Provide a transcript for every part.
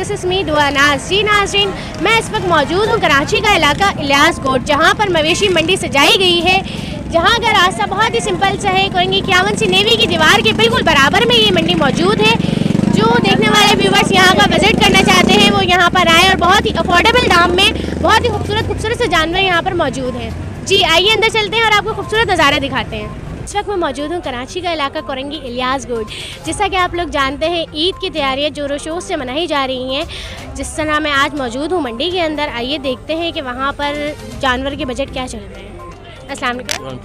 This is me दुआ नाज़। जी नाज़रीन, मैं इस वक्त मौजूद हूँ कराची का इलाका इलियास गोट, जहाँ पर मवेशी मंडी सजाई गई है, जहाँ का रास्ता बहुत ही सिंपल सा है। कोरंगी 51 सी नेवी की दीवार के बिल्कुल बराबर में ये मंडी मौजूद है। जो देखने वाले व्यूवर्स यहाँ का विज़िट करना चाहते हैं वो यहाँ पर आएँ और बहुत ही अफोर्डेबल दाम में बहुत ही खूबसूरत से जानवर यहाँ पर मौजूद हैं। जी आइए अंदर चलते हैं और आपको खूबसूरत नज़ारे दिखाते हैं। इस वक्त मैं मौजूद हूँ कराची का इलाका कोरंगी इलियास गोट। जैसा कि आप लोग जानते हैं ईद की तैयारियाँ जोरों शोर से मनाई जा रही हैं। जिस तरह मैं आज मौजूद हूँ मंडी के अंदर, आइए देखते हैं कि वहाँ पर जानवर के बजट क्या चल रहे हैं। अस्सलाम वालेकुम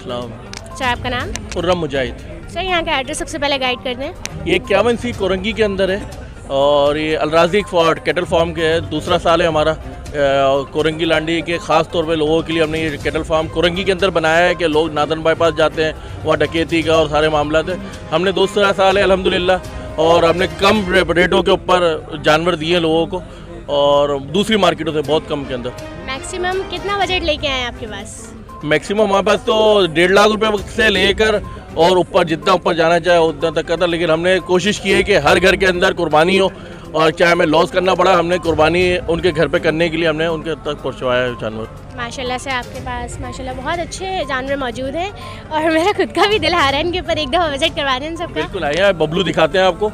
सर, आपका नाम? खुर्रम मुजाहिद। सर यहाँ का एड्रेस सबसे पहले गाइड कर दें। ये 51 सी कोरंगी के अंदर है और ये अलराज़िक फॉर्ट कैटल फार्म के है। दूसरा साल है हमारा कोरंगी लांडी के ख़ास तौर पे लोगों के लिए हमने ये कैटल फार्म कोरंगी के अंदर बनाया है कि लोग नादन बाईपास जाते हैं, वहाँ डकैती का और सारे मामला थे। हमने दूसरा साल है अल्हम्दुलिल्लाह और हमने कम रेटों के ऊपर जानवर दिए लोगों को और दूसरी मार्केटों से बहुत कम के अंदर। मैक्सिमम कितना बजट लेके आए आपके पास? मैक्सिमम हमारे पास तो 1.5 लाख रुपये से लेकर और ऊपर जितना ऊपर जाना चाहे उतना तक का था। लेकिन हमने कोशिश की है कि हर घर के अंदर कुर्बानी हो और चाहे हमें लॉस करना पड़ा, हमने कुर्बानी उनके घर पे करने के लिए हमने उनके तक पहुँचवाया है जानवर। माशाल्लाह से आपके पास माशाल्लाह बहुत अच्छे जानवर मौजूद हैं और मेरा खुद का भी दिल आ रहा है इनके ऊपर एक दफ़ा विजिट करवा दें सबका। बिल्कुल आइए, बबलू दिखाते हैं आपको।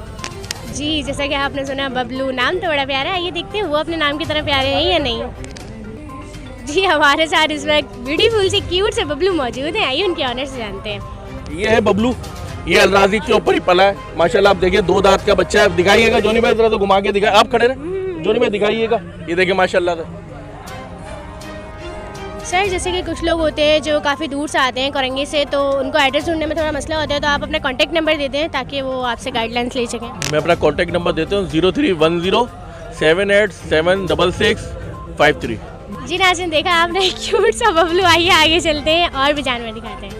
जी जैसा कि आपने सुना बबलू, नाम तो बड़ा प्यारा है। आइए देखते हैं वो अपने नाम की तरह प्यारे हैं या नहीं। जी हमारे साथ इस वक्त ब्यूटीफुल से क्यूट से बबलू मौजूद हैं। आइए उनके ऑनर से जानते हैं। ये है बबलू, ये अलराज़िक के ऊपर ही पला है माशाल्लाह। आप देखिए 2 दांत का बच्चा है। दिखाइएगा जोनी भाई, जरा तो घुमा के दिखाए, आप खड़े रहे जोनी भाई, दिखाइएगा। ये देखिए माशाल्लाह से। सर जैसे कि कुछ लोग होते हैं जो काफ़ी दूर से आते हैं कोरंगी से, तो उनको एड्रेस ढूंढने में थोड़ा मसला होता है, तो आप अपना कॉन्टैक्ट नंबर देते हैं ताकि वो आपसे गाइडलाइंस ले सकें। मैं अपना कॉन्टैक्ट नंबर देता हूँ 0310 787535। जी नाज़रीन, देखा आपने क्यूट सा बबलू। आइए आगे चलते हैं और भी जानवर दिखाते हैं।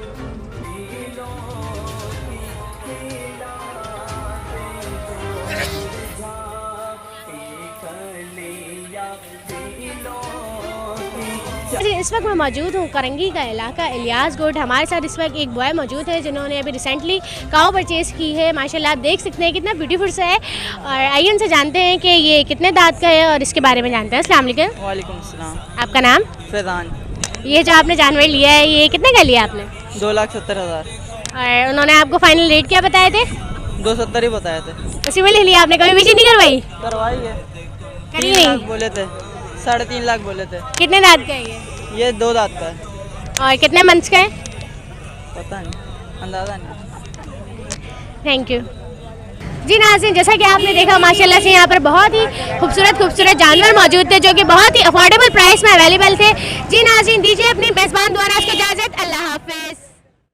इस वक्त मैं मौजूद हूँ कोरंगी का इलाका इलियास गोट। हमारे साथ इस वक्त एक बॉय मौजूद है जिन्होंने अभी रिसेंटली काऊ परचेज़ की है। माशाल्लाह आप देख सकते हैं कितना ब्यूटीफुल सा है। और आइए उनसे जानते हैं कि ये कितने दांत का है और इसके बारे में जानते हैं। अस्सलाम वालेकुम। वालेकुम अस्सलाम। आपका नाम? फैज़ान। ये जो आपने जानवर लिया है ये कितने का लिया आपने? 2,70,000। और उन्होंने आपको फाइनल रेट क्या बताए थे? 270 ही बताए थे। उसी में ले लिया आपने, कभी विजिट नहीं करवाई? करवाई है। करी 3 लाख नहीं? बोले थे, 3.5 लाख बोले थे। कितने दांत का है ये 2 दांत का है। और कितने मंथ्स का है? पता नहीं, अंदाज़ा नहीं। Thank you. जी नाज़रीन, जैसा कि आपने देखा माशाल्लाह से यहाँ पर बहुत ही खूबसूरत जानवर मौजूद थे जो कि बहुत ही अफोर्डेबल प्राइस में अवेलेबल थे। जी नाज़रीन, दीजिए अपनी मेज़बान द्वारा इसको इजाज़त। अल्लाह हाफ़िज़।